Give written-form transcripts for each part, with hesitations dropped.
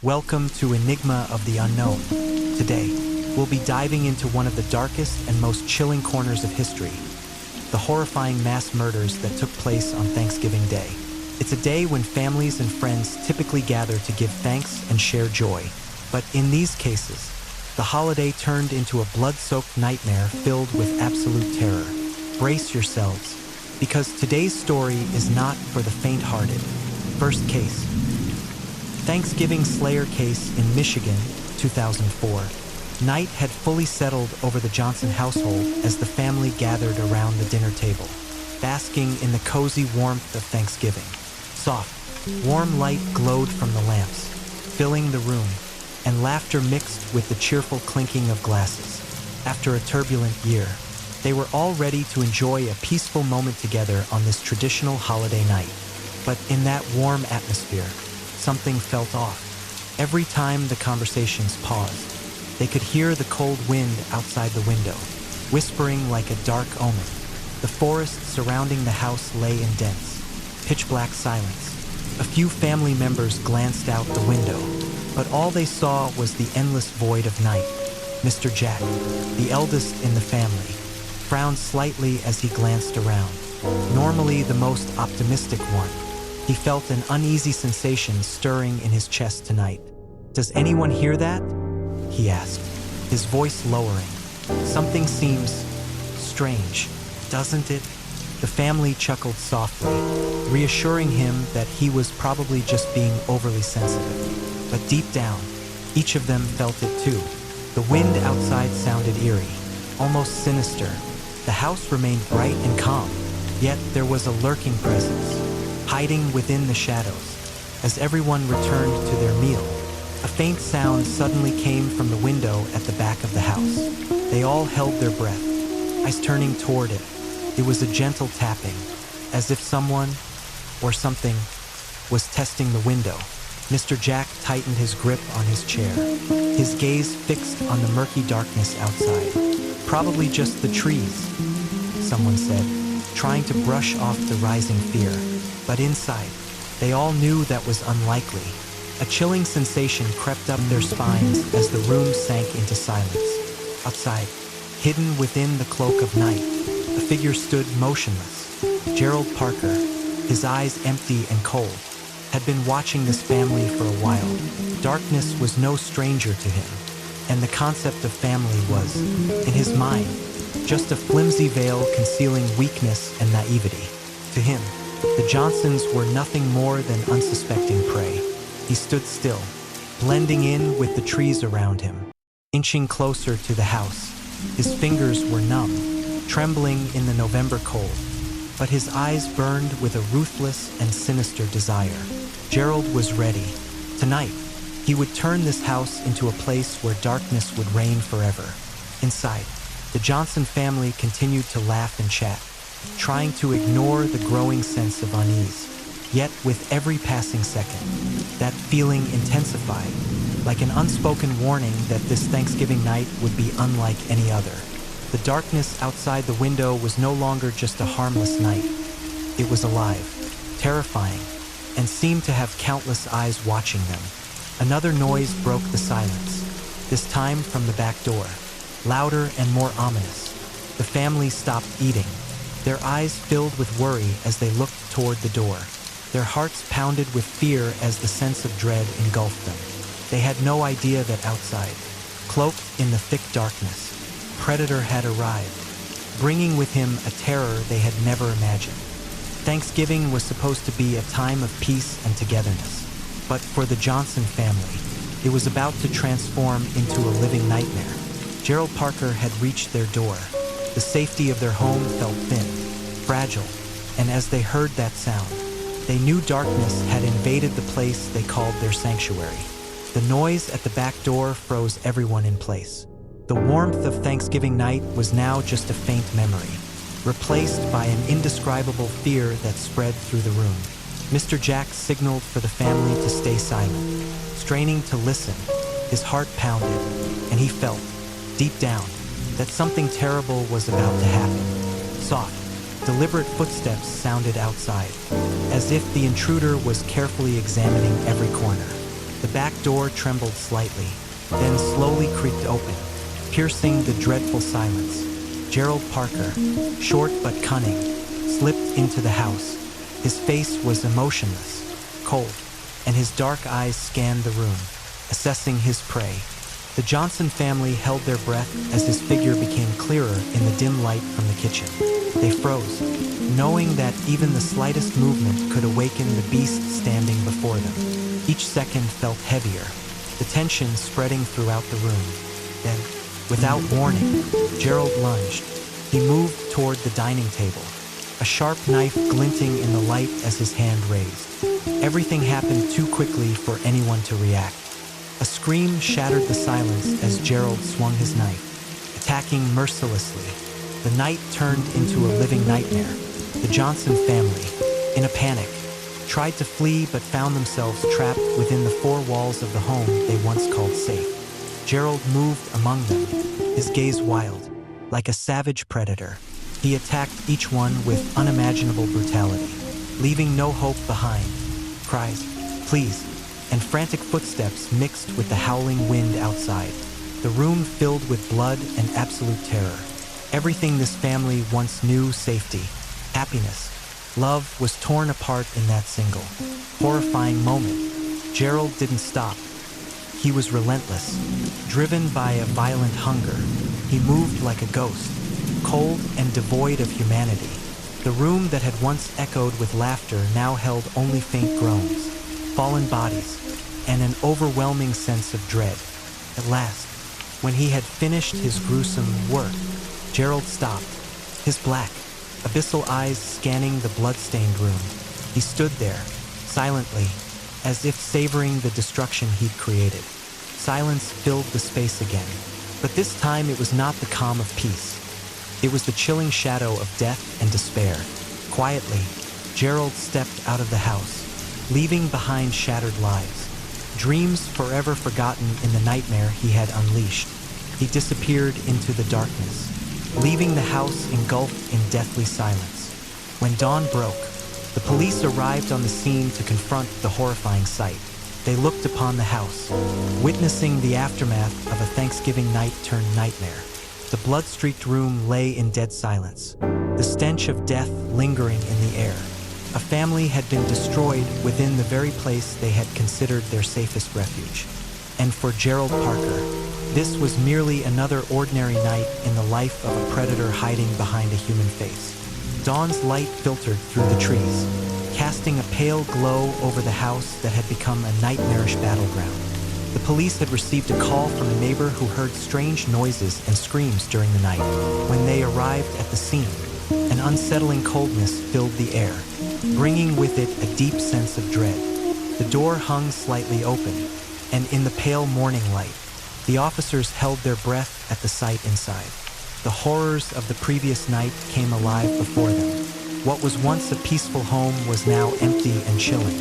Welcome to Enigma of the Unknown. Today, we'll be diving into one of the darkest and most chilling corners of history, the horrifying mass murders that took place on Thanksgiving Day. It's a day when families and friends typically gather to give thanks and share joy. But in these cases, the holiday turned into a blood-soaked nightmare filled with absolute terror. Brace yourselves, because today's story is not for the faint-hearted. First case. Thanksgiving Slayer case in Michigan, 2004. Night had fully settled over the Johnson household as the family gathered around the dinner table, basking in the cozy warmth of Thanksgiving. Soft, warm light glowed from the lamps, filling the room, and laughter mixed with the cheerful clinking of glasses. After a turbulent year, they were all ready to enjoy a peaceful moment together on this traditional holiday night. But in that warm atmosphere, something felt off. Every time the conversations paused, they could hear the cold wind outside the window, whispering like a dark omen. The forest surrounding the house lay in dense, pitch-black silence. A few family members glanced out the window, but all they saw was the endless void of night. Mr. Jack, the eldest in the family, frowned slightly as he glanced around. Normally the most optimistic one, he felt an uneasy sensation stirring in his chest tonight. "Does anyone hear that?" he asked, his voice lowering. "Something seems strange, doesn't it?" The family chuckled softly, reassuring him that he was probably just being overly sensitive. But deep down, each of them felt it too. The wind outside sounded eerie, almost sinister. The house remained bright and calm, yet there was a lurking presence, hiding within the shadows. As everyone returned to their meal, a faint sound suddenly came from the window at the back of the house. They all held their breath, eyes turning toward it. It was a gentle tapping, as if someone or something was testing the window. Mr. Jack tightened his grip on his chair, his gaze fixed on the murky darkness outside. "Probably just the trees," someone said, trying to brush off the rising fear. But inside, they all knew that was unlikely. A chilling sensation crept up their spines as the room sank into silence. Outside, hidden within the cloak of night, a figure stood motionless. Gerald Parker, his eyes empty and cold, had been watching this family for a while. Darkness was no stranger to him, and the concept of family was, in his mind, just a flimsy veil concealing weakness and naivety. To him, the Johnsons were nothing more than unsuspecting prey. He stood still, blending in with the trees around him, inching closer to the house. His fingers were numb, trembling in the November cold, but his eyes burned with a ruthless and sinister desire. Gerald was ready. Tonight, he would turn this house into a place where darkness would reign forever. Inside, the Johnson family continued to laugh and chat, trying to ignore the growing sense of unease. Yet with every passing second, that feeling intensified, like an unspoken warning that this Thanksgiving night would be unlike any other. The darkness outside the window was no longer just a harmless night. It was alive, terrifying, and seemed to have countless eyes watching them. Another noise broke the silence, this time from the back door, louder and more ominous. The family stopped eating, their eyes filled with worry as they looked toward the door. Their hearts pounded with fear as the sense of dread engulfed them. They had no idea that outside, cloaked in the thick darkness, Predator had arrived, bringing with him a terror they had never imagined. Thanksgiving was supposed to be a time of peace and togetherness, but for the Johnson family, it was about to transform into a living nightmare. Gerald Parker had reached their door. The safety of their home felt thin, fragile, and as they heard that sound, they knew darkness had invaded the place they called their sanctuary. The noise at the back door froze everyone in place. The warmth of Thanksgiving night was now just a faint memory, replaced by an indescribable fear that spread through the room. Mr. Jack signaled for the family to stay silent, straining to listen. His heart pounded, and he felt, deep down, that something terrible was about to happen. Soft, deliberate footsteps sounded outside, as if the intruder was carefully examining every corner. The back door trembled slightly, then slowly creaked open, piercing the dreadful silence. Gerald Parker, short but cunning, slipped into the house. His face was emotionless, cold, and his dark eyes scanned the room, assessing his prey. The Johnson family held their breath as his figure became clearer in the dim light from the kitchen. They froze, knowing that even the slightest movement could awaken the beast standing before them. Each second felt heavier, the tension spreading throughout the room. Then, without warning, Gerald lunged. He moved toward the dining table, a sharp knife glinting in the light as his hand raised. Everything happened too quickly for anyone to react. A scream shattered the silence as Gerald swung his knife, attacking mercilessly. The night turned into a living nightmare. The Johnson family, in a panic, tried to flee but found themselves trapped within the four walls of the home they once called safe. Gerald moved among them, his gaze wild, like a savage predator. He attacked each one with unimaginable brutality, leaving no hope behind. Cries, pleas, and frantic footsteps mixed with the howling wind outside. The room filled with blood and absolute terror. Everything this family once knew, safety, happiness, love, was torn apart in that single, horrifying moment. Gerald didn't stop. He was relentless, driven by a violent hunger. He moved like a ghost, cold and devoid of humanity. The room that had once echoed with laughter now held only faint groans, fallen bodies, and an overwhelming sense of dread. At last, when he had finished his gruesome work, Gerald stopped, his black, abyssal eyes scanning the blood-stained room. He stood there, silently, as if savoring the destruction he'd created. Silence filled the space again, but this time it was not the calm of peace. It was the chilling shadow of death and despair. Quietly, Gerald stepped out of the house, leaving behind shattered lives, dreams forever forgotten in the nightmare he had unleashed. He disappeared into the darkness, leaving the house engulfed in deathly silence. When dawn broke, the police arrived on the scene to confront the horrifying sight. They looked upon the house, witnessing the aftermath of a Thanksgiving night turned nightmare. The blood-streaked room lay in dead silence, the stench of death lingering in the air. A family had been destroyed within the very place they had considered their safest refuge. And for Gerald Parker, this was merely another ordinary night in the life of a predator hiding behind a human face. Dawn's light filtered through the trees, casting a pale glow over the house that had become a nightmarish battleground. The police had received a call from a neighbor who heard strange noises and screams during the night. When they arrived at the scene, an unsettling coldness filled the air, bringing with it a deep sense of dread. The door hung slightly open, and in the pale morning light, the officers held their breath at the sight inside. The horrors of the previous night came alive before them. What was once a peaceful home was now empty and chilling.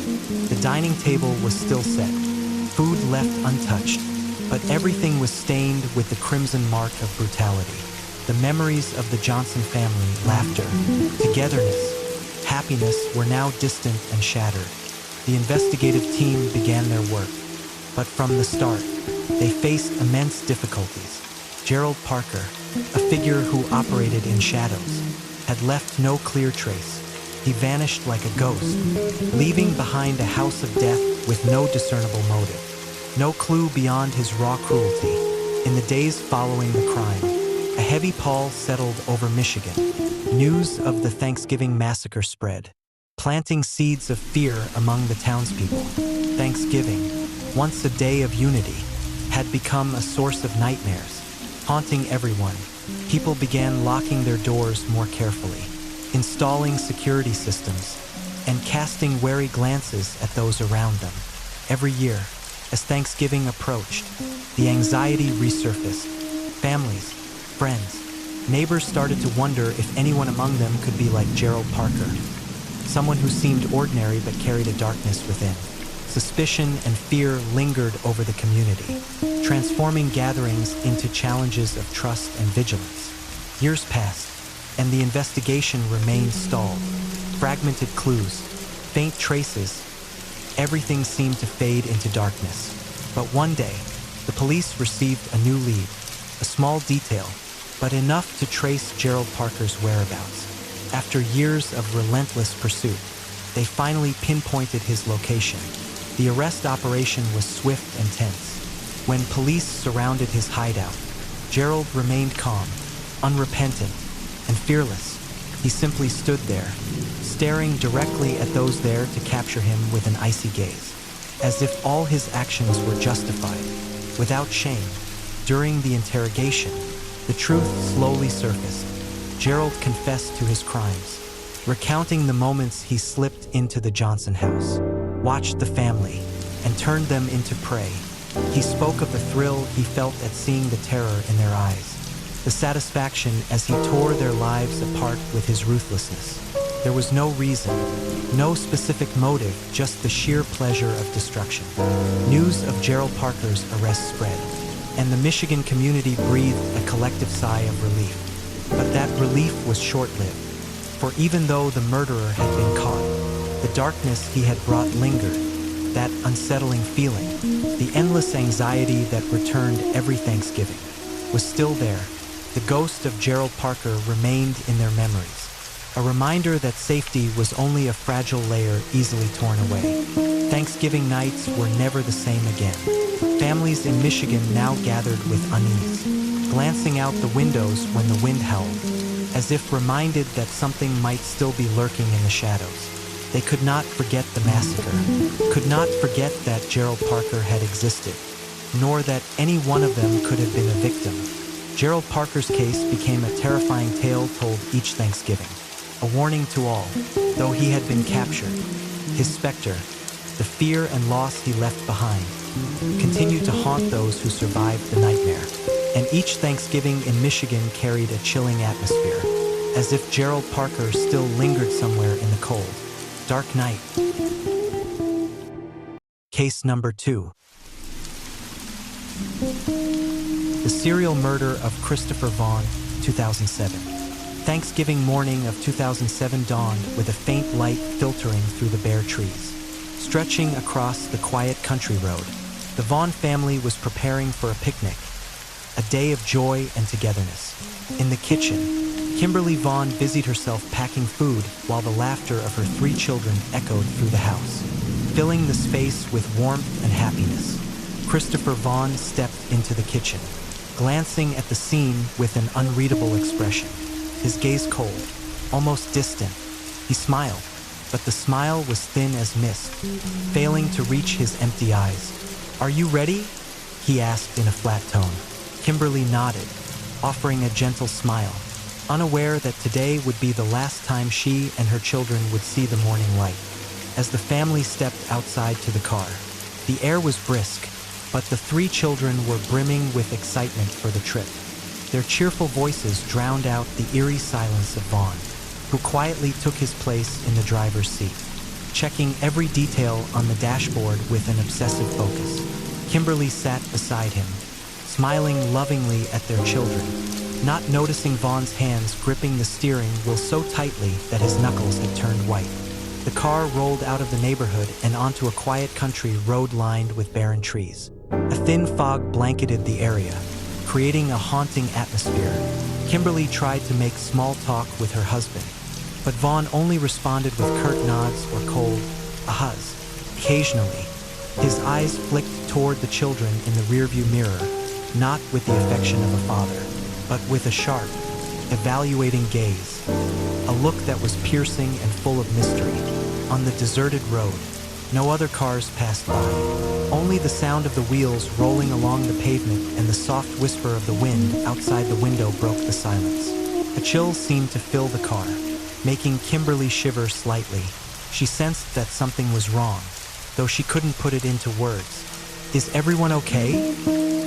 The dining table was still set, food left untouched, but everything was stained with the crimson mark of brutality. The memories of the Johnson family, laughter, togetherness, happiness were now distant and shattered. The investigative team began their work, but from the start, they faced immense difficulties. Gerald Parker, a figure who operated in shadows, had left no clear trace. He vanished like a ghost, leaving behind a house of death with no discernible motive, no clue beyond his raw cruelty. In the days following the crime, a heavy pall settled over Michigan. News of the Thanksgiving massacre spread, planting seeds of fear among the townspeople. Thanksgiving, once a day of unity, had become a source of nightmares, haunting everyone. People began locking their doors more carefully, installing security systems, and casting wary glances at those around them. Every year, as Thanksgiving approached, the anxiety resurfaced. Families, friends, neighbors started to wonder if anyone among them could be like Gerald Parker, someone who seemed ordinary but carried a darkness within. Suspicion and fear lingered over the community, transforming gatherings into challenges of trust and vigilance. Years passed, and the investigation remained stalled. Fragmented clues, faint traces, Everything seemed to fade into darkness. But one day, the police received a new lead, a small detail, but enough to trace Gerald Parker's whereabouts. After years of relentless pursuit, they finally pinpointed his location. The arrest operation was swift and tense. When police surrounded his hideout, Gerald remained calm, unrepentant, and fearless. He simply stood there, staring directly at those there to capture him with an icy gaze, as if all his actions were justified. Without shame, during the interrogation, the truth slowly surfaced. Gerald confessed to his crimes, recounting the moments he slipped into the Johnson house, watched the family, and turned them into prey. He spoke of the thrill he felt at seeing the terror in their eyes, the satisfaction as he tore their lives apart with his ruthlessness. There was no reason, no specific motive, just the sheer pleasure of destruction. News of Gerald Parker's arrest spread, and the Michigan community breathed a collective sigh of relief. But that relief was short-lived, for even though the murderer had been caught, the darkness he had brought lingered, that unsettling feeling, the endless anxiety that returned every Thanksgiving, was still there. The ghost of Gerald Parker remained in their memories, a reminder that safety was only a fragile layer easily torn away. Thanksgiving nights were never the same again. Families in Michigan now gathered with unease, glancing out the windows when the wind howled, as if reminded that something might still be lurking in the shadows. They could not forget the massacre, could not forget that Gerald Parker had existed, nor that any one of them could have been a victim. Gerald Parker's case became a terrifying tale told each Thanksgiving, a warning to all. Though he had been captured, his specter, the fear and loss he left behind, continued to haunt those who survived the nightmare. And each Thanksgiving in Michigan carried a chilling atmosphere, as if Gerald Parker still lingered somewhere in the cold, dark night. Case number 2. The serial murder of Christopher Vaughn, 2007. Thanksgiving morning of 2007 dawned with a faint light filtering through the bare trees. Stretching across the quiet country road, the Vaughn family was preparing for a picnic, a day of joy and togetherness. In the kitchen, Kimberly Vaughn busied herself packing food while the laughter of her 3 children echoed through the house, filling the space with warmth and happiness. Christopher Vaughn stepped into the kitchen, glancing at the scene with an unreadable expression, his gaze cold, almost distant. He smiled, but the smile was thin as mist, failing to reach his empty eyes. "Are you ready?" he asked in a flat tone. Kimberly nodded, offering a gentle smile, unaware that today would be the last time she and her children would see the morning light. As the family stepped outside to the car, the air was brisk, but the 3 children were brimming with excitement for the trip. Their cheerful voices drowned out the eerie silence of Vaughn, who quietly took his place in the driver's seat, checking every detail on the dashboard with an obsessive focus. Kimberly sat beside him, smiling lovingly at their children, not noticing Vaughn's hands gripping the steering wheel so tightly that his knuckles had turned white. The car rolled out of the neighborhood and onto a quiet country road lined with barren trees. A thin fog blanketed the area, creating a haunting atmosphere. Kimberly tried to make small talk with her husband, but Vaughn only responded with curt nods or cold ahas. Occasionally, his eyes flicked toward the children in the rearview mirror, not with the affection of a father, but with a sharp, evaluating gaze, a look that was piercing and full of mystery. On the deserted road, no other cars passed by. Only the sound of the wheels rolling along the pavement and the soft whisper of the wind outside the window broke the silence. A chill seemed to fill the car, making Kimberly shiver slightly. She sensed that something was wrong, though she couldn't put it into words. "Is everyone okay?"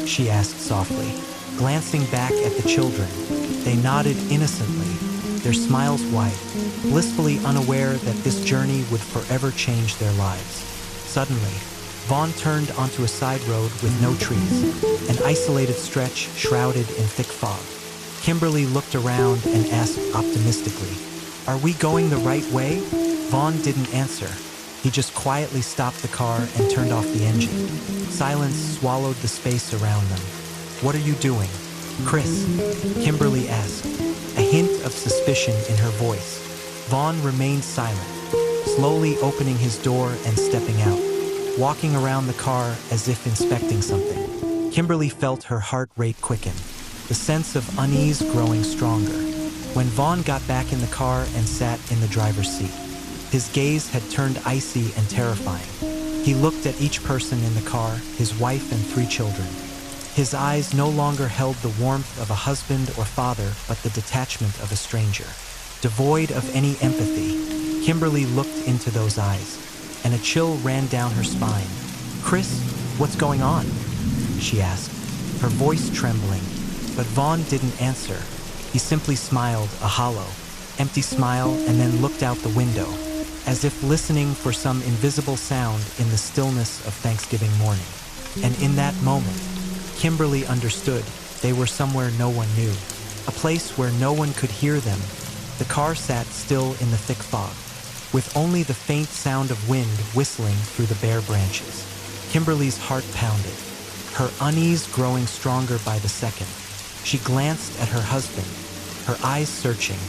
she asked softly. Glancing back at the children, they nodded innocently, their smiles wide, blissfully unaware that this journey would forever change their lives. Suddenly, Vaughn turned onto a side road with no trees, an isolated stretch shrouded in thick fog. Kimberly looked around and asked optimistically, "Are we going the right way?" Vaughn didn't answer, He just quietly stopped the car and turned off the engine. Silence swallowed the space around them. "What are you doing, Chris?" Kimberly asked, a hint of suspicion in her voice. Vaughn remained silent, slowly opening his door and stepping out, walking around the car as if inspecting something. Kimberly felt her heart rate quicken, the sense of unease growing stronger. When Vaughn got back in the car and sat in the driver's seat, his gaze had turned icy and terrifying. He looked at each person in the car, his wife and 3 children. His eyes no longer held the warmth of a husband or father, but the detachment of a stranger. Devoid of any empathy, Kimberly looked into those eyes, and a chill ran down her spine. "Chris, what's going on?" she asked, her voice trembling. But Vaughn didn't answer. He simply smiled, a hollow, empty smile, and then looked out the window, as if listening for some invisible sound in the stillness of Thanksgiving morning. And in that moment, Kimberly understood they were somewhere no one knew, a place where no one could hear them. The car sat still in the thick fog, with only the faint sound of wind whistling through the bare branches. Kimberly's heart pounded, her unease growing stronger by the second. She glanced at her husband, her eyes searching,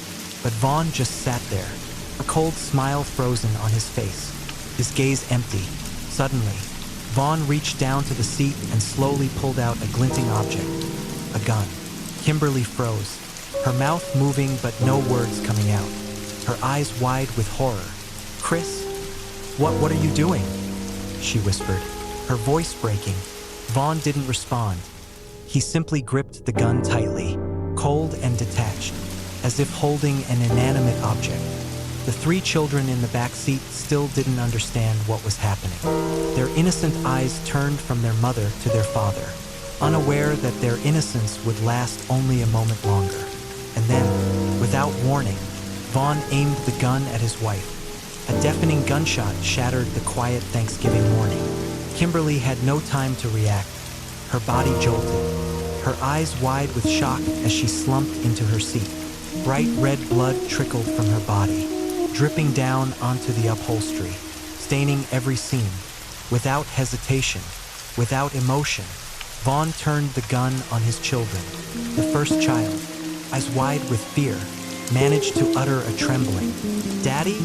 but Vaughn just sat there, a cold smile frozen on his face, his gaze empty. Suddenly, Vaughn reached down to the seat and slowly pulled out a glinting object, a gun. Kimberly froze, her mouth moving but no words coming out, her eyes wide with horror. "Chris, what are you doing?" she whispered, her voice breaking. Vaughn didn't respond. He simply gripped the gun tightly, cold and detached, as if holding an inanimate object. The 3 children in the back seat still didn't understand what was happening. Their innocent eyes turned from their mother to their father, unaware that their innocence would last only a moment longer. And then, without warning, Vaughn aimed the gun at his wife. A deafening gunshot shattered the quiet Thanksgiving morning. Kimberly had no time to react. Her body jolted, her eyes wide with shock as she slumped into her seat. Bright red blood trickled from her body, dripping down onto the upholstery, staining every seam. Without hesitation, without emotion, Vaughn turned the gun on his children. The first child, eyes wide with fear, managed to utter a trembling, "Daddy?"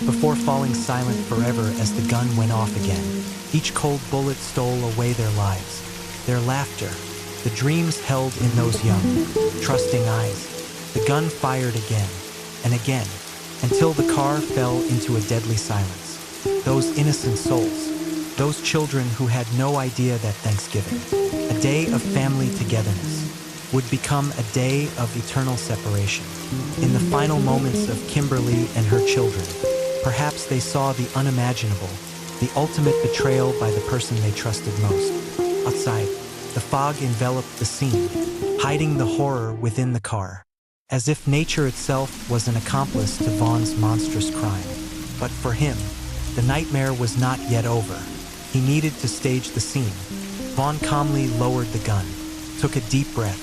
before falling silent forever as the gun went off again. Each cold bullet stole away their lives, their laughter, the dreams held in those young, trusting eyes. The gun fired again and again, until the car fell into a deadly silence. Those innocent souls, those children who had no idea that Thanksgiving, a day of family togetherness, would become a day of eternal separation. In the final moments of Kimberly and her children, perhaps they saw the unimaginable, the ultimate betrayal by the person they trusted most. Outside, the fog enveloped the scene, hiding the horror within the car, as if nature itself was an accomplice to Vaughn's monstrous crime. But for him, the nightmare was not yet over. He needed to stage the scene. Vaughn calmly lowered the gun, took a deep breath,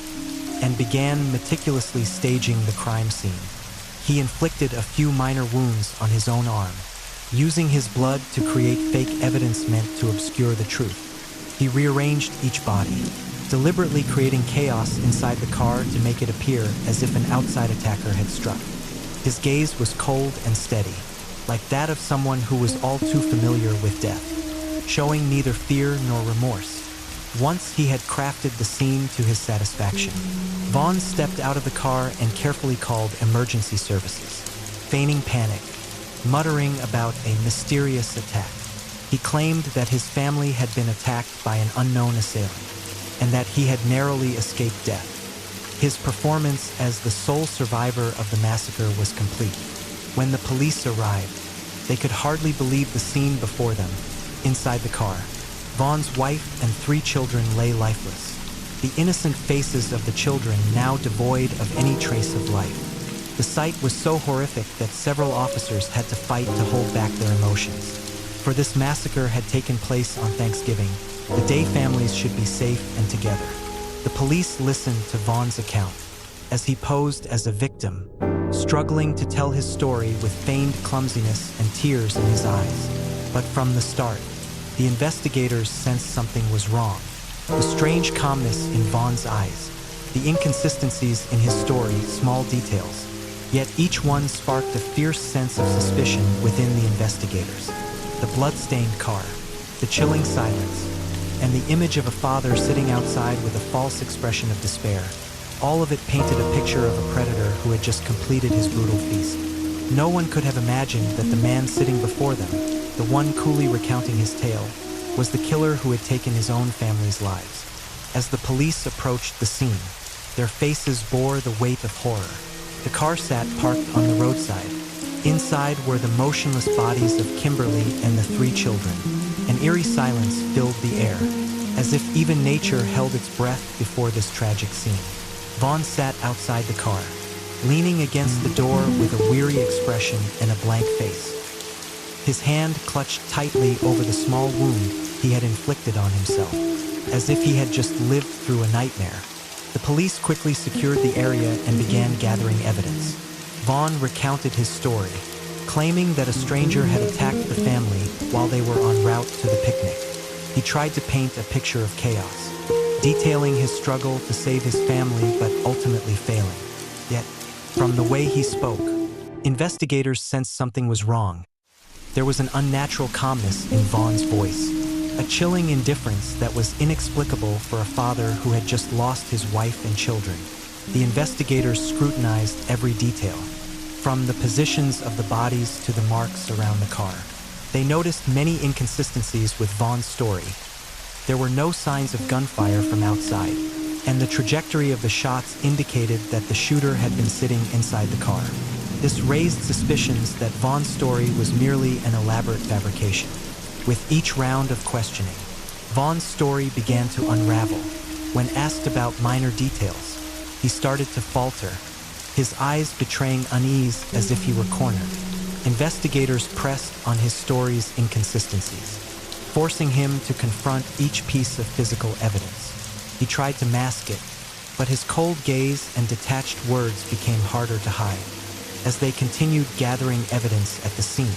and began meticulously staging the crime scene. He inflicted a few minor wounds on his own arm, using his blood to create fake evidence meant to obscure the truth. He rearranged each body, deliberately creating chaos inside the car to make it appear as if an outside attacker had struck. His gaze was cold and steady, like that of someone who was all too familiar with death, showing neither fear nor remorse. Once he had crafted the scene to his satisfaction, Vaughn stepped out of the car and carefully called emergency services, feigning panic, muttering about a mysterious attack. He claimed that his family had been attacked by an unknown assailant, and that he had narrowly escaped death. His performance as the sole survivor of the massacre was complete. When the police arrived, they could hardly believe the scene before them. Inside the car, Vaughn's wife and 3 children lay lifeless, the innocent faces of the children now devoid of any trace of life. The sight was so horrific that several officers had to fight to hold back their emotions. For this massacre had taken place on Thanksgiving, the day families should be safe and together. The police listened to Vaughn's account as he posed as a victim, struggling to tell his story with feigned clumsiness and tears in his eyes. But from the start, the investigators sensed something was wrong. The strange calmness in Vaughn's eyes, the inconsistencies in his story, small details. Yet each one sparked a fierce sense of suspicion within the investigators. The blood-stained car, the chilling silence, and the image of a father sitting outside with a false expression of despair. All of it painted a picture of a predator who had just completed his brutal feast. No one could have imagined that the man sitting before them, the one coolly recounting his tale, was the killer who had taken his own family's lives. As the police approached the scene, their faces bore the weight of horror. The car sat parked on the roadside. Inside were the motionless bodies of Kimberly and the 3 children. An eerie silence filled the air, as if even nature held its breath before this tragic scene. Vaughn sat outside the car, leaning against the door with a weary expression and a blank face. His hand clutched tightly over the small wound he had inflicted on himself, as if he had just lived through a nightmare. The police quickly secured the area and began gathering evidence. Vaughn recounted his story, claiming that a stranger had attacked the family while they were en route to the picnic. He tried to paint a picture of chaos, detailing his struggle to save his family but ultimately failing. Yet, from the way he spoke, investigators sensed something was wrong. There was an unnatural calmness in Vaughn's voice, a chilling indifference that was inexplicable for a father who had just lost his wife and children. The investigators scrutinized every detail, from the positions of the bodies to the marks around the car. They noticed many inconsistencies with Vaughn's story. There were no signs of gunfire from outside, and the trajectory of the shots indicated that the shooter had been sitting inside the car. This raised suspicions that Vaughn's story was merely an elaborate fabrication. With each round of questioning, Vaughn's story began to unravel. When asked about minor details, he started to falter, his eyes betraying unease as if he were cornered. Investigators pressed on his story's inconsistencies, forcing him to confront each piece of physical evidence. He tried to mask it, but his cold gaze and detached words became harder to hide. As they continued gathering evidence at the scene,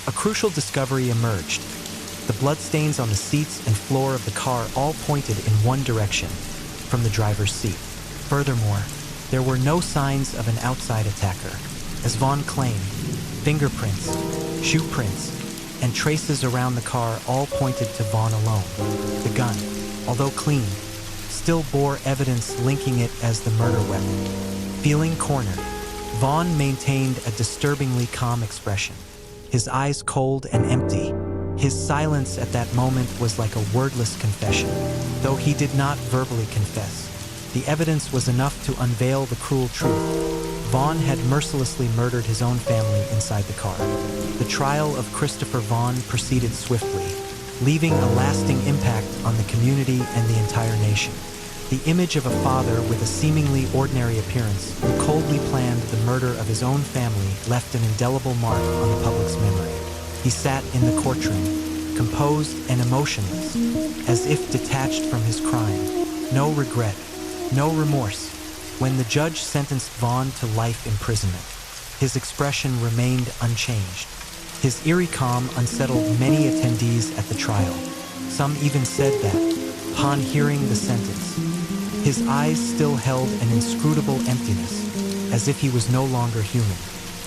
a crucial discovery emerged. The bloodstains on the seats and floor of the car all pointed in one direction, from the driver's seat. Furthermore, there were no signs of an outside attacker. As Vaughn claimed, fingerprints, shoe prints, and traces around the car all pointed to Vaughn alone. The gun, although clean, still bore evidence linking it as the murder weapon. Feeling cornered, Vaughn maintained a disturbingly calm expression, his eyes cold and empty. His silence at that moment was like a wordless confession. Though he did not verbally confess, the evidence was enough to unveil the cruel truth. Vaughn had mercilessly murdered his own family inside the car. The trial of Christopher Vaughn proceeded swiftly, leaving a lasting impact on the community and the entire nation. The image of a father with a seemingly ordinary appearance who coldly planned the murder of his own family left an indelible mark on the public's memory. He sat in the courtroom, composed and emotionless, as if detached from his crime. No regret, no remorse. When the judge sentenced Vaughn to life imprisonment, his expression remained unchanged. His eerie calm unsettled many attendees at the trial. Some even said that, upon hearing the sentence, his eyes still held an inscrutable emptiness, as if he was no longer human.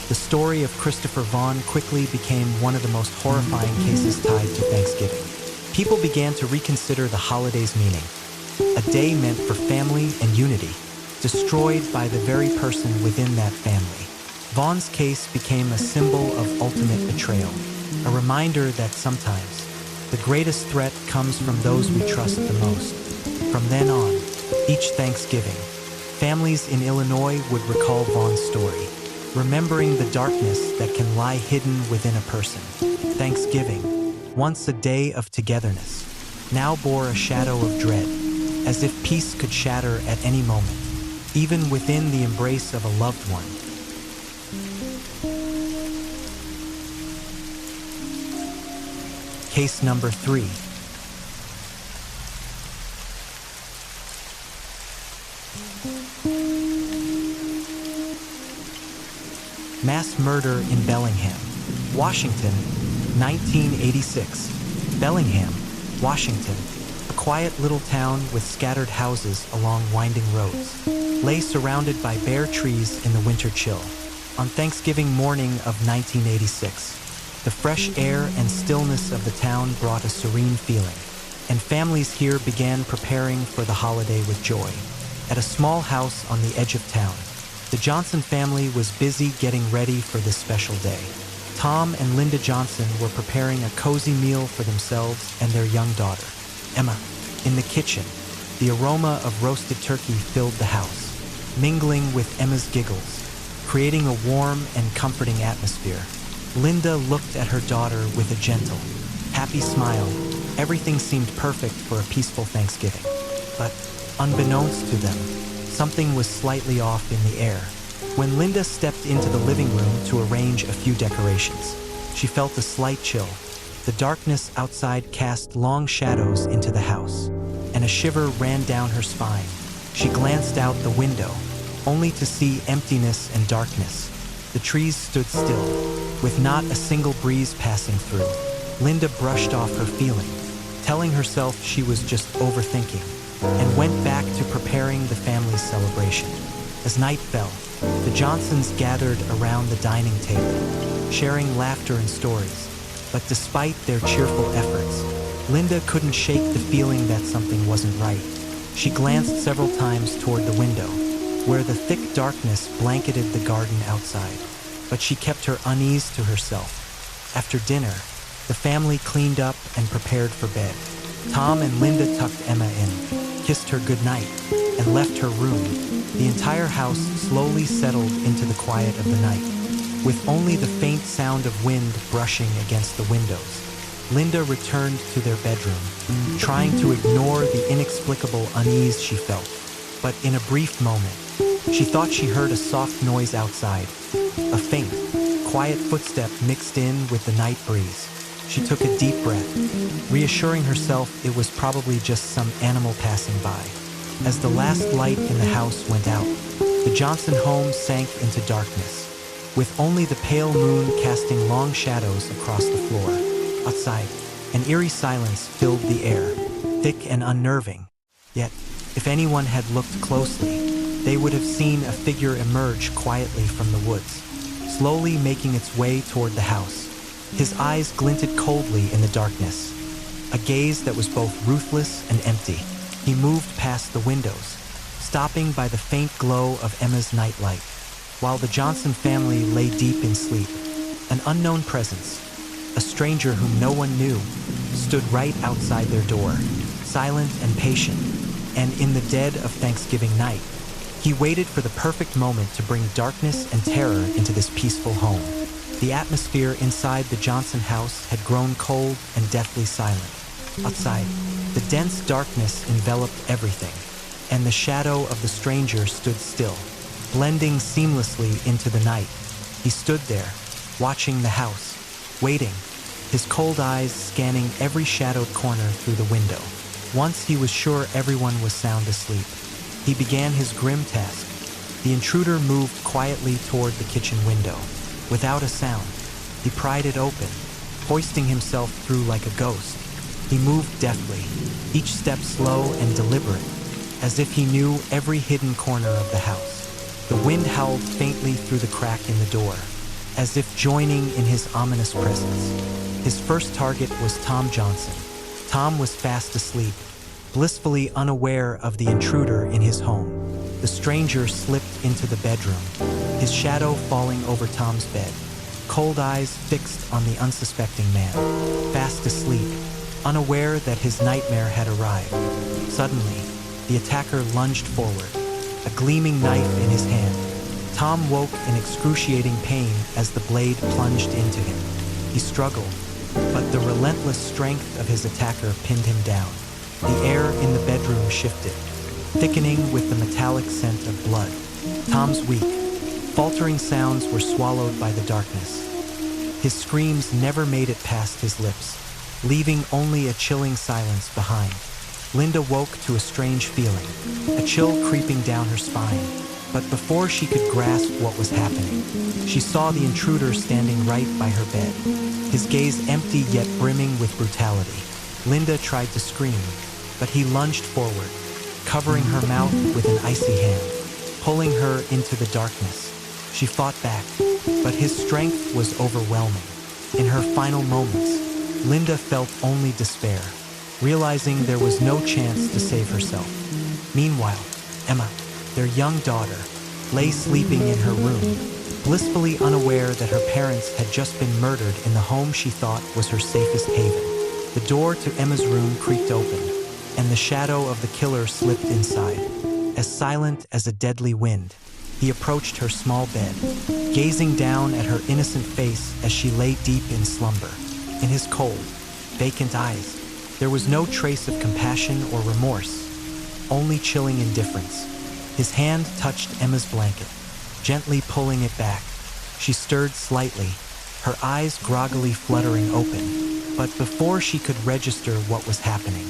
The story of Christopher Vaughn quickly became one of the most horrifying cases tied to Thanksgiving. People began to reconsider the holiday's meaning. A day meant for family and unity, destroyed by the very person within that family. Vaughn's case became a symbol of ultimate betrayal, a reminder that sometimes the greatest threat comes from those we trust the most. From then on, each Thanksgiving, families in Illinois would recall Vaughn's story, remembering the darkness that can lie hidden within a person. Thanksgiving, once a day of togetherness, now bore a shadow of dread, as if peace could shatter at any moment, even within the embrace of a loved one. Case number 3. Mass murder in Bellingham, Washington, 1986. Bellingham, Washington, a quiet little town with scattered houses along winding roads, lay surrounded by bare trees in the winter chill. On Thanksgiving morning of 1986, the fresh air and stillness of the town brought a serene feeling, and families here began preparing for the holiday with joy. At a small house on the edge of town, the Johnson family was busy getting ready for this special day. Tom and Linda Johnson were preparing a cozy meal for themselves and their young daughter, Emma. In the kitchen, the aroma of roasted turkey filled the house, mingling with Emma's giggles, creating a warm and comforting atmosphere. Linda looked at her daughter with a gentle, happy smile. Everything seemed perfect for a peaceful Thanksgiving. But, unbeknownst to them, something was slightly off in the air. When Linda stepped into the living room to arrange a few decorations, she felt a slight chill. The darkness outside cast long shadows into the house, and a shiver ran down her spine. She glanced out the window, only to see emptiness and darkness. The trees stood still, with not a single breeze passing through. Linda brushed off her feeling, telling herself she was just overthinking, and went back to preparing the family's celebration. As night fell, the Johnsons gathered around the dining table, sharing laughter and stories. But despite their cheerful efforts, Linda couldn't shake the feeling that something wasn't right. She glanced several times toward the window, where the thick darkness blanketed the garden outside. But she kept her unease to herself. After dinner, the family cleaned up and prepared for bed. Tom and Linda tucked Emma in, kissed her goodnight, and left her room. The entire house slowly settled into the quiet of the night, with only the faint sound of wind brushing against the windows. Linda returned to their bedroom, trying to ignore the inexplicable unease she felt. But in a brief moment, she thought she heard a soft noise outside, a faint, quiet footstep mixed in with the night breeze. She took a deep breath, reassuring herself it was probably just some animal passing by. As the last light in the house went out, the Johnson home sank into darkness, with only the pale moon casting long shadows across the floor. Outside, an eerie silence filled the air, thick and unnerving. Yet, if anyone had looked closely, they would have seen a figure emerge quietly from the woods, slowly making its way toward the house. His eyes glinted coldly in the darkness, a gaze that was both ruthless and empty. He moved past the windows, stopping by the faint glow of Emma's nightlight. While the Johnson family lay deep in sleep, an unknown presence, a stranger whom no one knew, stood right outside their door, silent and patient. And in the dead of Thanksgiving night, he waited for the perfect moment to bring darkness and terror into this peaceful home. The atmosphere inside the Johnson house had grown cold and deathly silent. Outside, the dense darkness enveloped everything, and the shadow of the stranger stood still, blending seamlessly into the night. He stood there, watching the house, waiting, his cold eyes scanning every shadowed corner through the window. Once he was sure everyone was sound asleep, he began his grim task. The intruder moved quietly toward the kitchen window. Without a sound, he pried it open, hoisting himself through like a ghost. He moved deftly, each step slow and deliberate, as if he knew every hidden corner of the house. The wind howled faintly through the crack in the door, as if joining in his ominous presence. His first target was Tom Johnson. Tom was fast asleep, blissfully unaware of the intruder in his home. The stranger slipped into the bedroom, his shadow falling over Tom's bed, cold eyes fixed on the unsuspecting man, fast asleep, unaware that his nightmare had arrived. Suddenly, the attacker lunged forward, a gleaming knife in his hand. Tom woke in excruciating pain as the blade plunged into him. He struggled, but the relentless strength of his attacker pinned him down. The air in the bedroom shifted, thickening with the metallic scent of blood. Tom's weak, faltering sounds were swallowed by the darkness. His screams never made it past his lips, leaving only a chilling silence behind. Linda woke to a strange feeling, a chill creeping down her spine. But before she could grasp what was happening, she saw the intruder standing right by her bed, his gaze empty yet brimming with brutality. Linda tried to scream, but he lunged forward, covering her mouth with an icy hand, pulling her into the darkness. She fought back, but his strength was overwhelming. In her final moments, Linda felt only despair, realizing there was no chance to save herself. Meanwhile, Emma, their young daughter, lay sleeping in her room, blissfully unaware that her parents had just been murdered in the home she thought was her safest haven. The door to Emma's room creaked open, and the shadow of the killer slipped inside. As silent as a deadly wind, he approached her small bed, gazing down at her innocent face as she lay deep in slumber. In his cold, vacant eyes, there was no trace of compassion or remorse, only chilling indifference. His hand touched Emma's blanket, gently pulling it back. She stirred slightly, her eyes groggily fluttering open. But before she could register what was happening,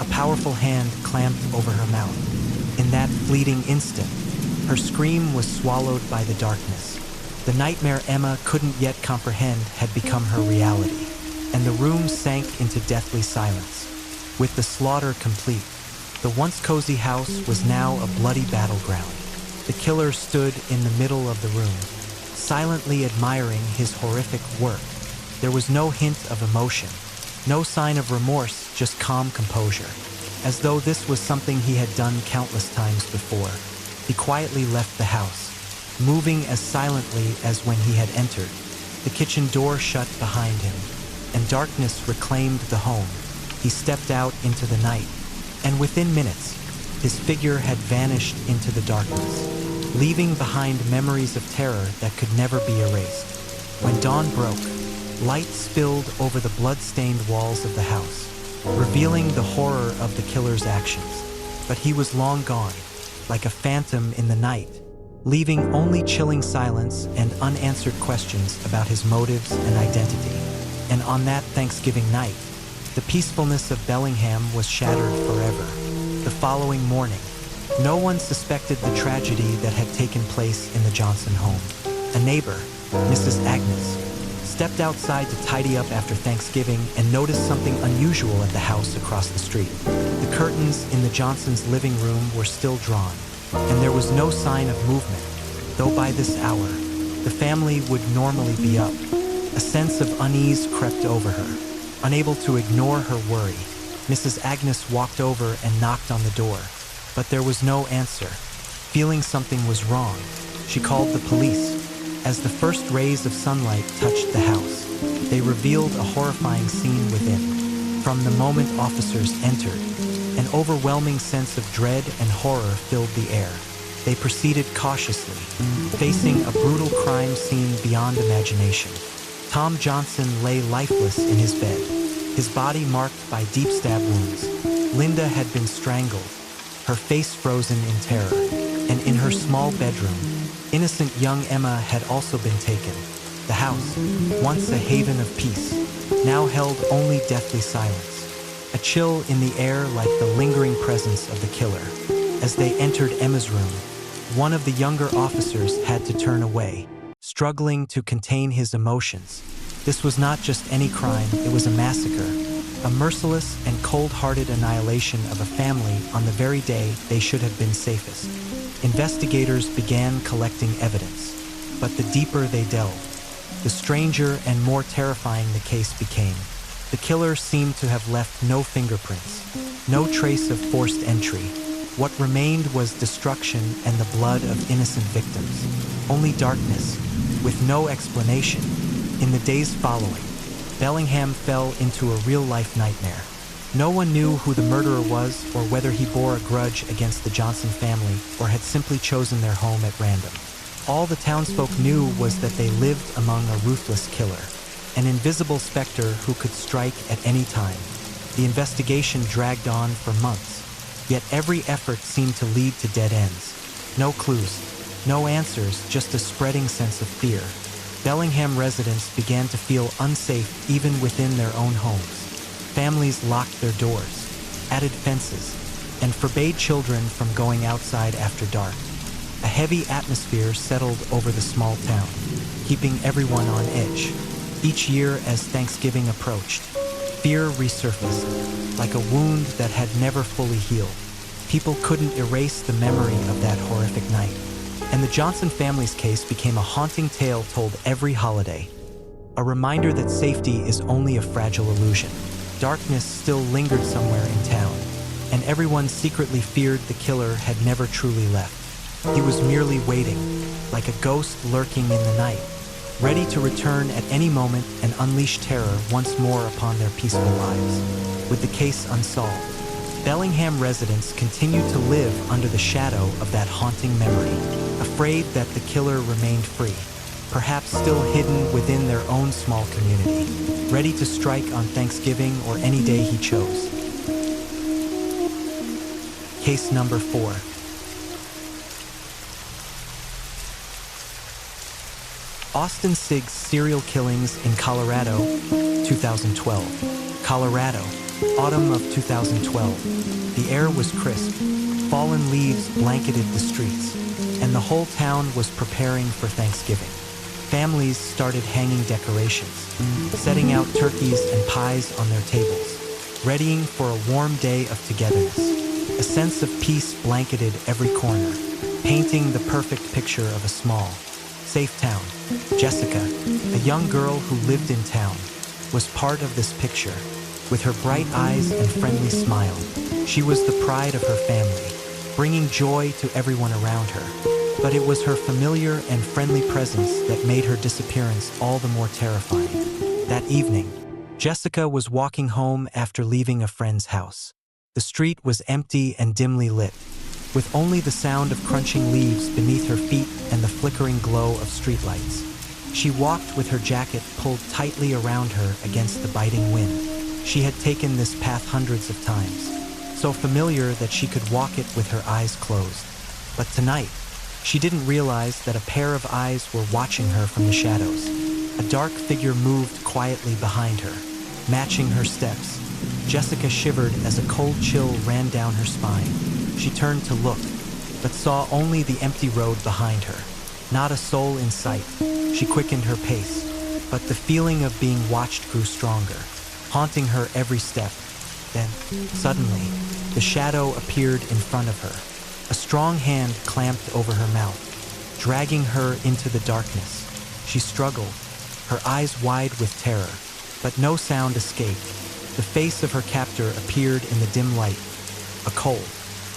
a powerful hand clamped over her mouth. In that fleeting instant, her scream was swallowed by the darkness. The nightmare Emma couldn't yet comprehend had become her reality, and the room sank into deathly silence. With the slaughter complete, the once cozy house was now a bloody battleground. The killer stood in the middle of the room, silently admiring his horrific work. There was no hint of emotion, no sign of remorse, just calm composure. As though this was something he had done countless times before, he quietly left the house, moving as silently as when he had entered. The kitchen door shut behind him, and darkness reclaimed the home. He stepped out into the night, and within minutes, his figure had vanished into the darkness, leaving behind memories of terror that could never be erased. When dawn broke, light spilled over the blood-stained walls of the house, revealing the horror of the killer's actions. But he was long gone, like a phantom in the night, leaving only chilling silence and unanswered questions about his motives and identity. And on that Thanksgiving night, the peacefulness of Bellingham was shattered forever. The following morning, no one suspected the tragedy that had taken place in the Johnson home. A neighbor, Mrs. Agnes, stepped outside to tidy up after Thanksgiving and noticed something unusual at the house across the street. The curtains in the Johnsons' living room were still drawn, and there was no sign of movement, though by this hour, the family would normally be up. A sense of unease crept over her. Unable to ignore her worry, Mrs. Agnes walked over and knocked on the door, but there was no answer. Feeling something was wrong, she called the police. As the first rays of sunlight touched the house, they revealed a horrifying scene within. From the moment officers entered, an overwhelming sense of dread and horror filled the air. They proceeded cautiously, facing a brutal crime scene beyond imagination. Tom Johnson lay lifeless in his bed, his body marked by deep stab wounds. Linda had been strangled, her face frozen in terror, and in her small bedroom, innocent young Emma had also been taken. The house, once a haven of peace, now held only deathly silence, a chill in the air like the lingering presence of the killer. As they entered Emma's room, one of the younger officers had to turn away, struggling to contain his emotions. This was not just any crime, it was a massacre, a merciless and cold-hearted annihilation of a family on the very day they should have been safest. Investigators began collecting evidence, but the deeper they delved, the stranger and more terrifying the case became. The killer seemed to have left no fingerprints, no trace of forced entry. What remained was destruction and the blood of innocent victims. Only darkness, with no explanation. In the days following, Bellingham fell into a real-life nightmare. No one knew who the murderer was or whether he bore a grudge against the Johnson family or had simply chosen their home at random. All the townsfolk knew was that they lived among a ruthless killer, an invisible specter who could strike at any time. The investigation dragged on for months, yet every effort seemed to lead to dead ends. No clues, no answers, just a spreading sense of fear. Bellingham residents began to feel unsafe even within their own homes. Families locked their doors, added fences, and forbade children from going outside after dark. A heavy atmosphere settled over the small town, keeping everyone on edge. Each year as Thanksgiving approached, fear resurfaced, like a wound that had never fully healed. People couldn't erase the memory of that horrific night, and the Johnson family's case became a haunting tale told every holiday. A reminder that safety is only a fragile illusion. Darkness still lingered somewhere in town, and everyone secretly feared the killer had never truly left. He was merely waiting, like a ghost lurking in the night, ready to return at any moment and unleash terror once more upon their peaceful lives. With the case unsolved, Bellingham residents continued to live under the shadow of that haunting memory, afraid that the killer remained free, perhaps still hidden within their own small community, ready to strike on Thanksgiving or any day he chose. Case number 4. Austin Sigg's serial killings in Colorado, 2012. Colorado, autumn of 2012. The air was crisp, fallen leaves blanketed the streets, and the whole town was preparing for Thanksgiving. Families started hanging decorations, setting out turkeys and pies on their tables, readying for a warm day of togetherness. A sense of peace blanketed every corner, painting the perfect picture of a small, safe town. Jessica, a young girl who lived in town, was part of this picture. With her bright eyes and friendly smile, she was the pride of her family, bringing joy to everyone around her. But it was her familiar and friendly presence that made her disappearance all the more terrifying. That evening, Jessica was walking home after leaving a friend's house. The street was empty and dimly lit, with only the sound of crunching leaves beneath her feet and the flickering glow of streetlights. She walked with her jacket pulled tightly around her against the biting wind. She had taken this path hundreds of times, so familiar that she could walk it with her eyes closed. But tonight, she didn't realize that a pair of eyes were watching her from the shadows. A dark figure moved quietly behind her, matching her steps. Jessica shivered as a cold chill ran down her spine. She turned to look, but saw only the empty road behind her. Not a soul in sight. She quickened her pace, but the feeling of being watched grew stronger, haunting her every step. Then, suddenly, the shadow appeared in front of her. A strong hand clamped over her mouth, dragging her into the darkness. She struggled, her eyes wide with terror, but no sound escaped. The face of her captor appeared in the dim light, a cold,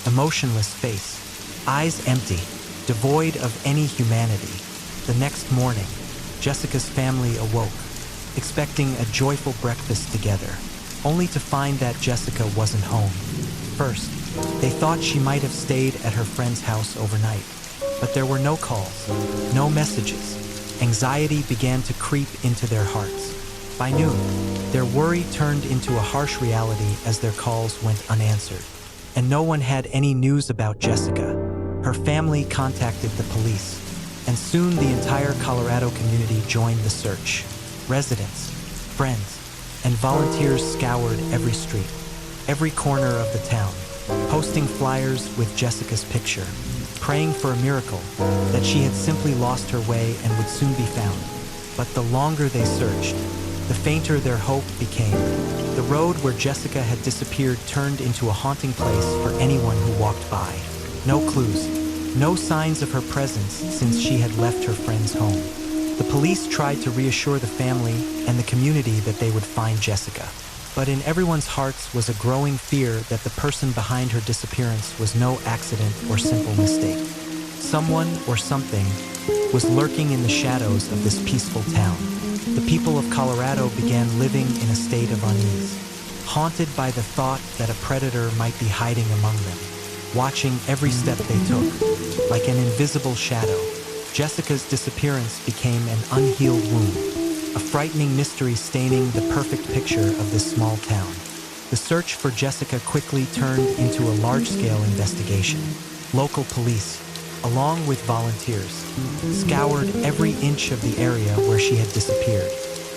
emotionless face, eyes empty, devoid of any humanity. The next morning, Jessica's family awoke, expecting a joyful breakfast together, only to find that Jessica wasn't home. First, they thought she might have stayed at her friend's house overnight, but there were no calls, no messages. Anxiety began to creep into their hearts. By noon, their worry turned into a harsh reality as their calls went unanswered, and no one had any news about Jessica. Her family contacted the police, and soon the entire Colorado community joined the search. Residents, friends, and volunteers scoured every street, every corner of the town, posting flyers with Jessica's picture, praying for a miracle, that she had simply lost her way and would soon be found. But the longer they searched, the fainter their hope became. The road where Jessica had disappeared turned into a haunting place for anyone who walked by. No clues, no signs of her presence since she had left her friend's home. The police tried to reassure the family and the community that they would find Jessica. But in everyone's hearts was a growing fear that the person behind her disappearance was no accident or simple mistake. Someone or something was lurking in the shadows of this peaceful town. The people of Colorado began living in a state of unease, haunted by the thought that a predator might be hiding among them, watching every step they took. Like an invisible shadow, Jessica's disappearance became an unhealed wound, a frightening mystery staining the perfect picture of this small town. The search for Jessica quickly turned into a large-scale investigation. Local police, along with volunteers, scoured every inch of the area where she had disappeared,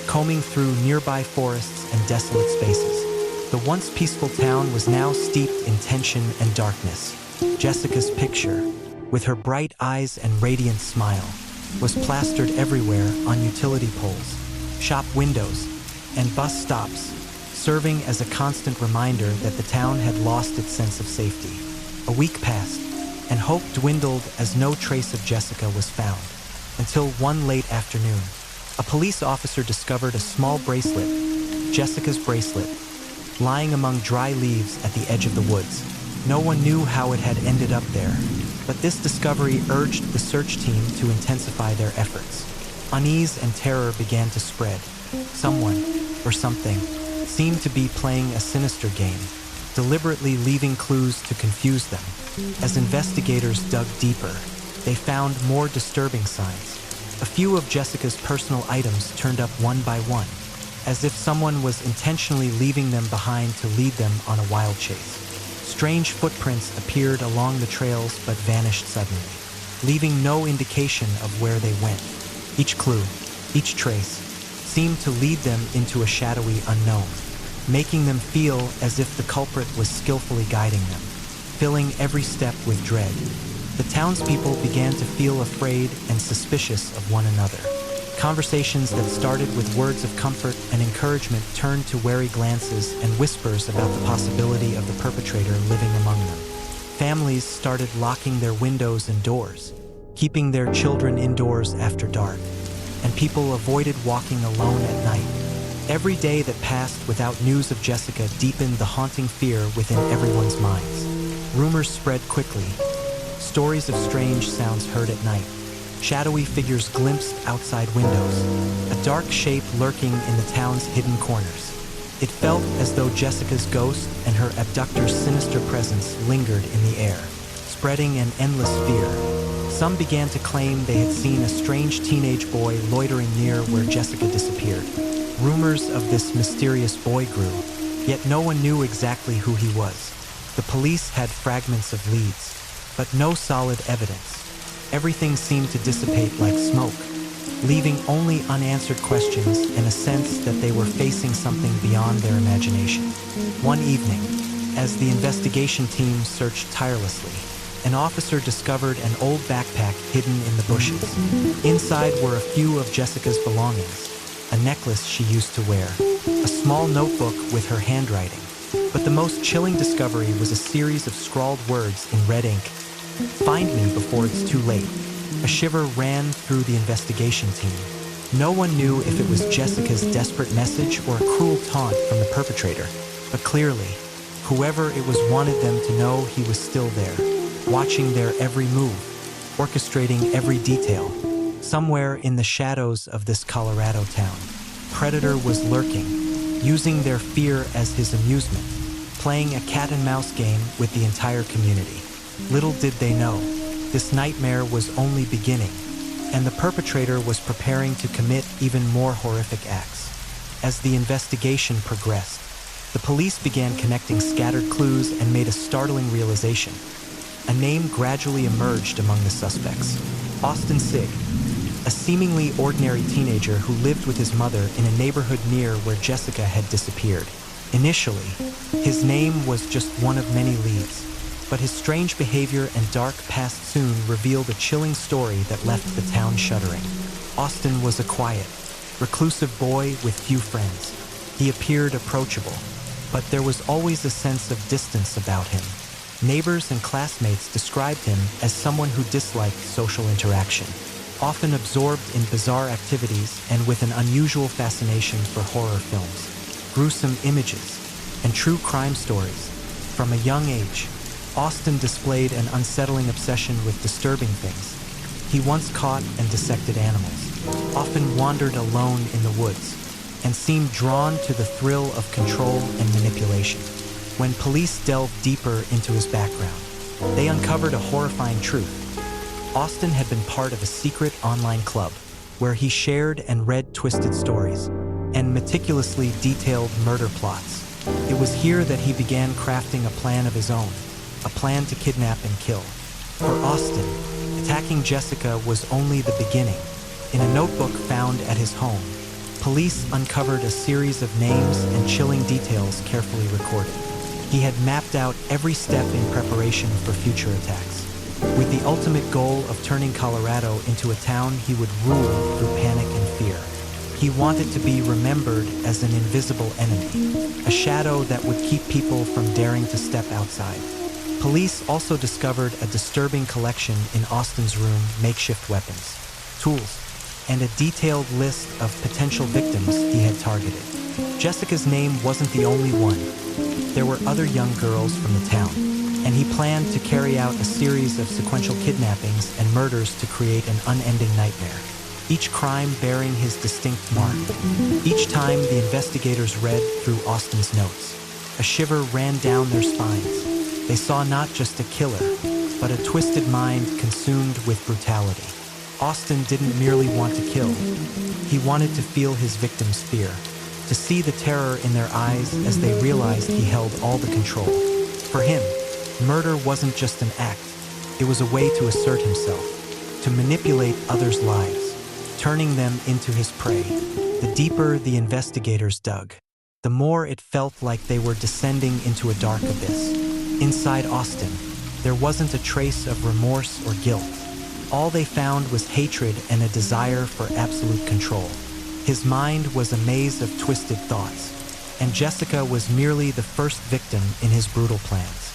combing through nearby forests and desolate spaces. The once peaceful town was now steeped in tension and darkness. Jessica's picture, with her bright eyes and radiant smile, was plastered everywhere on utility poles, shop windows, and bus stops, serving as a constant reminder that the town had lost its sense of safety. A week passed, and hope dwindled as no trace of Jessica was found, until one late afternoon, a police officer discovered a small bracelet, Jessica's bracelet, lying among dry leaves at the edge of the woods. No one knew how it had ended up there, but this discovery urged the search team to intensify their efforts. Unease and terror began to spread. Someone, or something, seemed to be playing a sinister game, deliberately leaving clues to confuse them. As investigators dug deeper, they found more disturbing signs. A few of Jessica's personal items turned up one by one, as if someone was intentionally leaving them behind to lead them on a wild chase. Strange footprints appeared along the trails but vanished suddenly, leaving no indication of where they went. Each clue, each trace, seemed to lead them into a shadowy unknown, making them feel as if the culprit was skillfully guiding them, filling every step with dread. The townspeople began to feel afraid and suspicious of one another. Conversations that started with words of comfort and encouragement turned to wary glances and whispers about the possibility of the perpetrator living among them. Families started locking their windows and doors, keeping their children indoors after dark, and people avoided walking alone at night. Every day that passed without news of Jessica deepened the haunting fear within everyone's minds. Rumors spread quickly. Stories of strange sounds heard at night, shadowy figures glimpsed outside windows, a dark shape lurking in the town's hidden corners. It felt as though Jessica's ghost and her abductor's sinister presence lingered in the air, spreading an endless fear. Some began to claim they had seen a strange teenage boy loitering near where Jessica disappeared. Rumors of this mysterious boy grew, yet no one knew exactly who he was. The police had fragments of leads, but no solid evidence. Everything seemed to dissipate like smoke, leaving only unanswered questions and a sense that they were facing something beyond their imagination. One evening, as the investigation team searched tirelessly, an officer discovered an old backpack hidden in the bushes. Inside were a few of Jessica's belongings, a necklace she used to wear, a small notebook with her handwriting. But the most chilling discovery was a series of scrawled words in red ink. "Find me before it's too late." A shiver ran through the investigation team. No one knew if it was Jessica's desperate message or a cruel taunt from the perpetrator, but clearly, whoever it was wanted them to know he was still there, watching their every move, orchestrating every detail. Somewhere in the shadows of this Colorado town, Predator was lurking, using their fear as his amusement, playing a cat-and-mouse game with the entire community. Little did they know, this nightmare was only beginning, and the perpetrator was preparing to commit even more horrific acts. As the investigation progressed, the police began connecting scattered clues and made a startling realization. A name gradually emerged among the suspects: Austin Sigg, a seemingly ordinary teenager who lived with his mother in a neighborhood near where Jessica had disappeared. Initially, his name was just one of many leads, but his strange behavior and dark past soon revealed a chilling story that left the town shuddering. Austin was a quiet, reclusive boy with few friends. He appeared approachable, but there was always a sense of distance about him. Neighbors and classmates described him as someone who disliked social interaction, often absorbed in bizarre activities and with an unusual fascination for horror films, gruesome images, and true crime stories. From a young age, Austin displayed an unsettling obsession with disturbing things. He once caught and dissected animals, often wandered alone in the woods, and seemed drawn to the thrill of control and manipulation. When police delved deeper into his background, they uncovered a horrifying truth. Austin had been part of a secret online club where he shared and read twisted stories and meticulously detailed murder plots. It was here that he began crafting a plan of his own, a plan to kidnap and kill. For Austin, attacking Jessica was only the beginning. In a notebook found at his home, police uncovered a series of names and chilling details carefully recorded. He had mapped out every step in preparation for future attacks. with the ultimate goal of turning Colorado into a town he would rule through panic and fear. He wanted to be remembered as an invisible enemy, a shadow that would keep people from daring to step outside. Police also discovered a disturbing collection in Austin's room: makeshift weapons, tools, and a detailed list of potential victims he had targeted. Jessica's name wasn't the only one. There were other young girls from the town, and he planned to carry out a series of sequential kidnappings and murders to create an unending nightmare, each crime bearing his distinct mark. Each time the investigators read through Austin's notes, a shiver ran down their spines. They saw not just a killer, but a twisted mind consumed with brutality. Austin didn't merely want to kill. He wanted to feel his victims' fear, to see the terror in their eyes as they realized he held all the control. For him, murder wasn't just an act. It was a way to assert himself, to manipulate others' lives, turning them into his prey. The deeper the investigators dug, the more it felt like they were descending into a dark abyss. Inside Austin, there wasn't a trace of remorse or guilt. All they found was hatred and a desire for absolute control. His mind was a maze of twisted thoughts, and Jessica was merely the first victim in his brutal plans.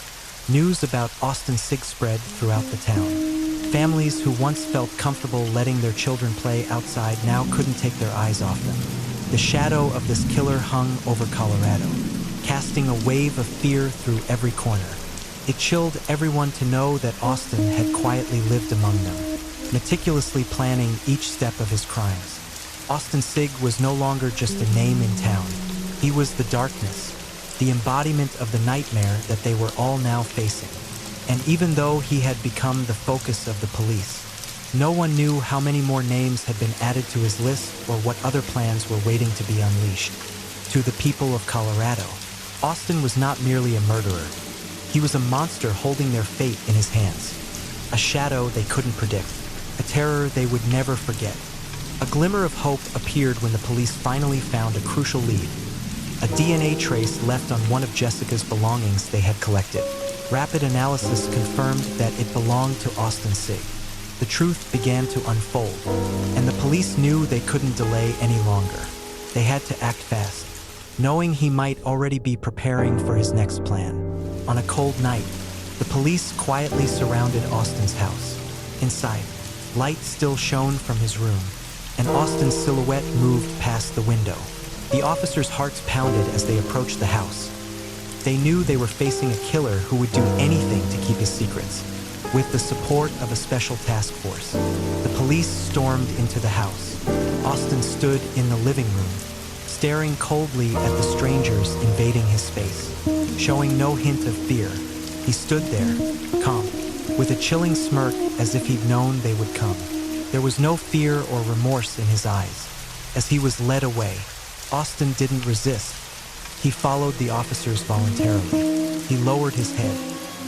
News about Austin Sig spread throughout the town. Families who once felt comfortable letting their children play outside now couldn't take their eyes off them. The shadow of this killer hung over Colorado, casting a wave of fear through every corner. It chilled everyone to know that Austin had quietly lived among them, meticulously planning each step of his crimes. Austin Sig was no longer just a name in town. He was the darkness, the embodiment of the nightmare that they were all now facing. And even though he had become the focus of the police, no one knew how many more names had been added to his list or what other plans were waiting to be unleashed. To the people of Colorado, Austin was not merely a murderer. He was a monster holding their fate in his hands. A shadow they couldn't predict, a terror they would never forget. A glimmer of hope appeared when the police finally found a crucial lead. A DNA trace left on one of Jessica's belongings they had collected. Rapid analysis confirmed that it belonged to Austin Sig. The truth began to unfold, and the police knew they couldn't delay any longer. They had to act fast, knowing he might already be preparing for his next plan. On a cold night, the police quietly surrounded Austin's house. Inside, light still shone from his room, and Austin's silhouette moved past the window. The officers' hearts pounded as they approached the house. They knew they were facing a killer who would do anything to keep his secrets. With the support of a special task force, the police stormed into the house. Austin stood in the living room, staring coldly at the strangers invading his space. Showing no hint of fear, he stood there, calm, with a chilling smirk as if he'd known they would come. There was no fear or remorse in his eyes. As he was led away, Austin didn't resist. He followed the officers voluntarily. He lowered his head,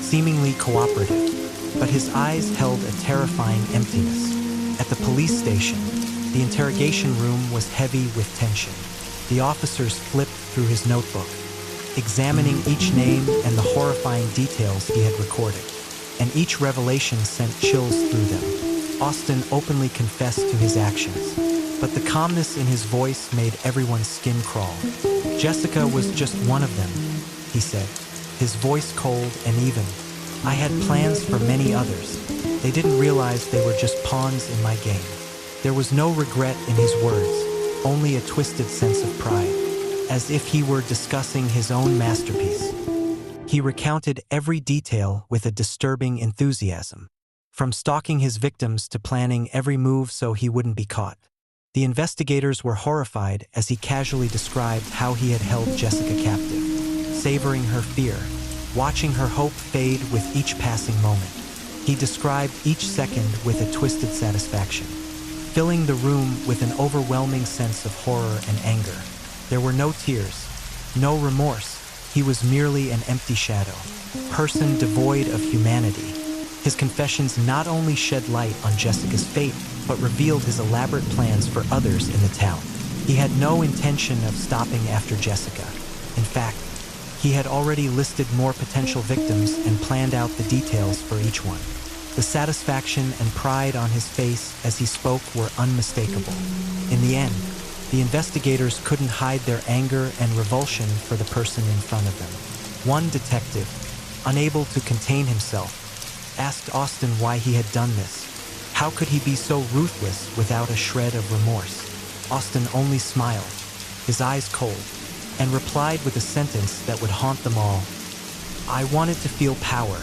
seemingly cooperative, but his eyes held a terrifying emptiness. At the police station, the interrogation room was heavy with tension. The officers flipped through his notebook, examining each name and the horrifying details he had recorded, and each revelation sent chills through them. Austin openly confessed to his actions, but the calmness in his voice made everyone's skin crawl. Jessica was just one of them, he said, his voice cold and even. I had plans for many others. They didn't realize they were just pawns in my game. There was no regret in his words, only a twisted sense of pride, as if he were discussing his own masterpiece. He recounted every detail with a disturbing enthusiasm, from stalking his victims to planning every move so he wouldn't be caught. The investigators were horrified as he casually described how he had held Jessica captive, savoring her fear, watching her hope fade with each passing moment. He described each second with a twisted satisfaction, filling the room with an overwhelming sense of horror and anger. There were no tears, no remorse. He was merely an empty shadow, person devoid of humanity. His confessions not only shed light on Jessica's fate, but revealed his elaborate plans for others in the town. He had no intention of stopping after Jessica. In fact, he had already listed more potential victims and planned out the details for each one. The satisfaction and pride on his face as he spoke were unmistakable. In the end, the investigators couldn't hide their anger and revulsion for the person in front of them. One detective, unable to contain himself, asked Austin why he had done this. How could he be so ruthless without a shred of remorse? Austin only smiled, his eyes cold, and replied with a sentence that would haunt them all. I wanted to feel power.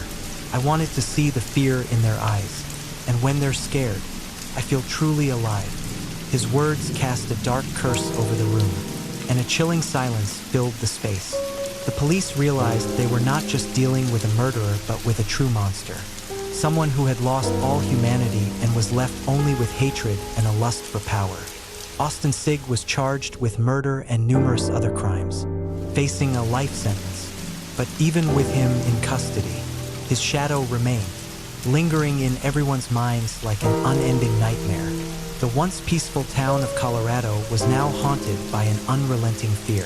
I wanted to see the fear in their eyes. And when they're scared, I feel truly alive. His words cast a dark curse over the room, and a chilling silence filled the space. The police realized they were not just dealing with a murderer, but with a true monster. Someone who had lost all humanity and was left only with hatred and a lust for power. Austin Sigg was charged with murder and numerous other crimes, facing a life sentence. But even with him in custody, his shadow remained, lingering in everyone's minds like an unending nightmare. The once peaceful town of Colorado was now haunted by an unrelenting fear,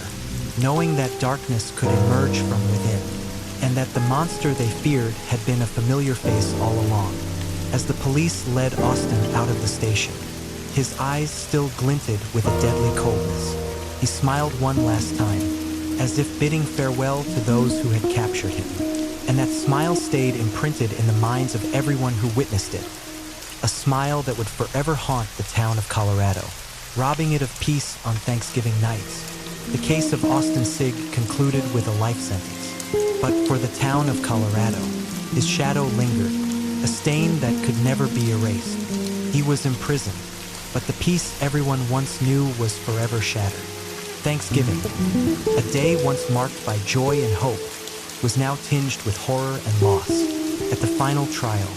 knowing that darkness could emerge from within, and that the monster they feared had been a familiar face all along. As the police led Austin out of the station, his eyes still glinted with a deadly coldness. He smiled one last time, as if bidding farewell to those who had captured him. And that smile stayed imprinted in the minds of everyone who witnessed it. A smile that would forever haunt the town of Colorado, robbing it of peace on Thanksgiving nights. The case of Austin Sigg concluded with a life sentence. But for the town of Colorado, his shadow lingered, a stain that could never be erased. He was imprisoned, but the peace everyone once knew was forever shattered. Thanksgiving, a day once marked by joy and hope, was now tinged with horror and loss. At the final trial,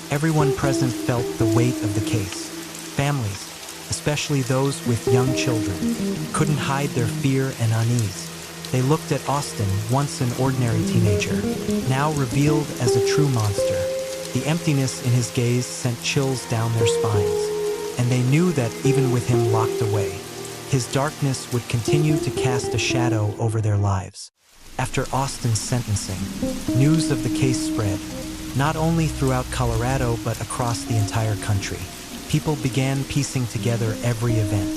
everyone present felt the weight of the case. Families, especially those with young children, couldn't hide their fear and unease. They looked at Austin, once an ordinary teenager, now revealed as a true monster. The emptiness in his gaze sent chills down their spines, and they knew that even with him locked away, his darkness would continue to cast a shadow over their lives. After Austin's sentencing, news of the case spread, not only throughout Colorado but across the entire country. People began piecing together every event,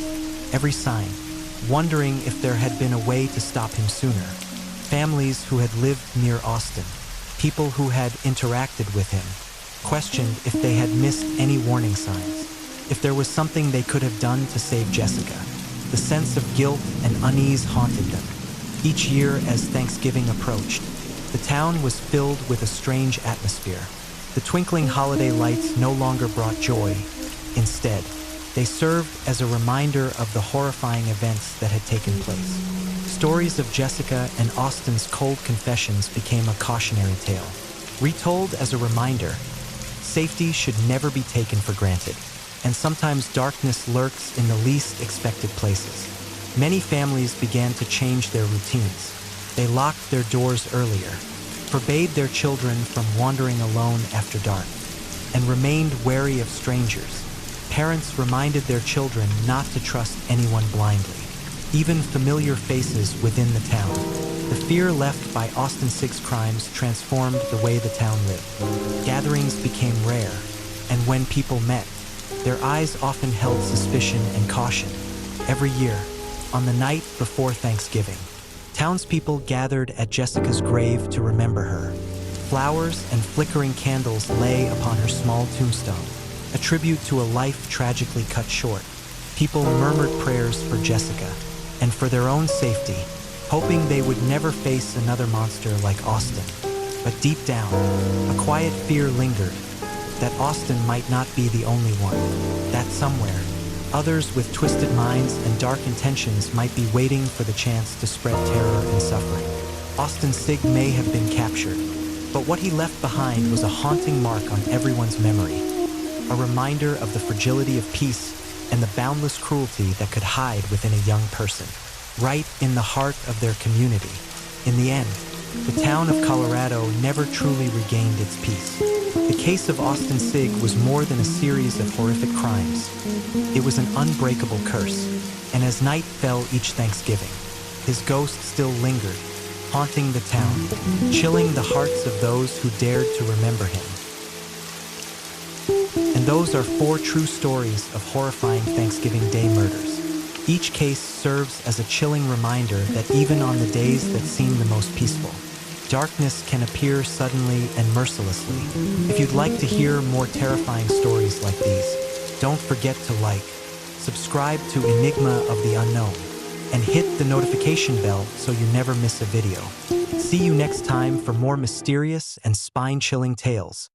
every sign, wondering if there had been a way to stop him sooner. Families who had lived near Austin, people who had interacted with him, questioned if they had missed any warning signs, if there was something they could have done to save Jessica. The sense of guilt and unease haunted them. Each year as Thanksgiving approached, the town was filled with a strange atmosphere. The twinkling holiday lights no longer brought joy. Instead, they served as a reminder of the horrifying events that had taken place. Stories of Jessica and Austin's cold confessions became a cautionary tale. Retold as a reminder, safety should never be taken for granted, and sometimes darkness lurks in the least expected places. Many families began to change their routines. They locked their doors earlier, forbade their children from wandering alone after dark, and remained wary of strangers. Parents reminded their children not to trust anyone blindly, even familiar faces within the town. The fear left by Austin Sigg's crimes transformed the way the town lived. Gatherings became rare, and when people met, their eyes often held suspicion and caution. Every year, on the night before Thanksgiving, townspeople gathered at Jessica's grave to remember her. Flowers and flickering candles lay upon her small tombstone, a tribute to a life tragically cut short. People murmured prayers for Jessica and for their own safety, hoping they would never face another monster like Austin. But deep down, a quiet fear lingered, that Austin might not be the only one, that somewhere, others with twisted minds and dark intentions might be waiting for the chance to spread terror and suffering. Austin Sigg may have been captured, but what he left behind was a haunting mark on everyone's memory, a reminder of the fragility of peace and the boundless cruelty that could hide within a young person, right in the heart of their community. In the end, the town of Colorado never truly regained its peace. The case of Austin Sigg was more than a series of horrific crimes. It was an unbreakable curse, and as night fell each Thanksgiving, his ghost still lingered, haunting the town, chilling the hearts of those who dared to remember him. those are 4 true stories of horrifying Thanksgiving Day murders. Each case serves as a chilling reminder that even on the days that seem the most peaceful, darkness can appear suddenly and mercilessly. If you'd like to hear more terrifying stories like these, don't forget to like, subscribe to Enigma of the Unknown, and hit the notification bell so you never miss a video. See you next time for more mysterious and spine-chilling tales.